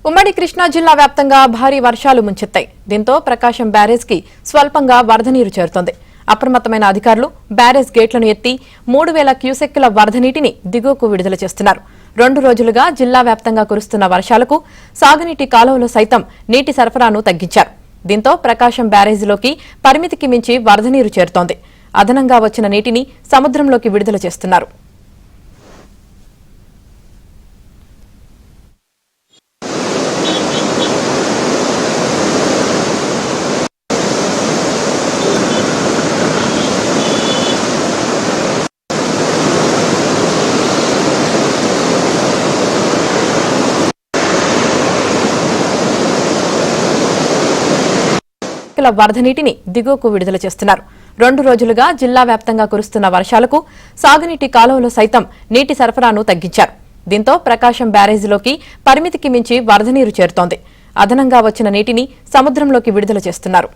ఉమ్మడి కృష్ణా జిల్లా వ్యాప్తంగా భారీ వర్షాలు ముంచెత్తాయి. దీంతో ప్రకాశం బ్యారేజ్ కి స్వల్పంగా వరద నీరు చేరుతోంది. అప్రమత్తమైన అధికారులు బ్యారేజ్ గేట్లను ఎత్తి 3000 క్యూసెక్కుల వరద నీటిని దిగువకు విడుదల చేస్తున్నారు. 2 రోజులుగా జిల్లా వ్యాప్తంగా కురుస్తున్న వర్షాలకు సాగునీటి కాలువలో సైతం నీటి సరఫరాను తగ్గించారు. దీంతో ప్రకాశం బ్యారేజీలోకి పరిమితికి మించి వరద నీరు చేరుతోంది. అదనంగా వచ్చిన నీటిని సముద్రంలోకి విడుదల చేస్తున్నారు. వరద నీటిని దిగువకు విడుదల చేస్తున్నారు. 2 రోజులుగా జిల్లా వ్యాప్తంగా కురుస్తున్న వర్షాలకు సాగునీటి కాలువలో సైతం నీటి సరఫరాను తగ్గించారు. దీంతో ప్రకాశం బ్యారేజీలోకి పరిమితికి మించి వరద నీరు చేరుతోంది. అదనంగా వచ్చిన నీటిని సముద్రంలోకి విడుదల చేస్తున్నారు.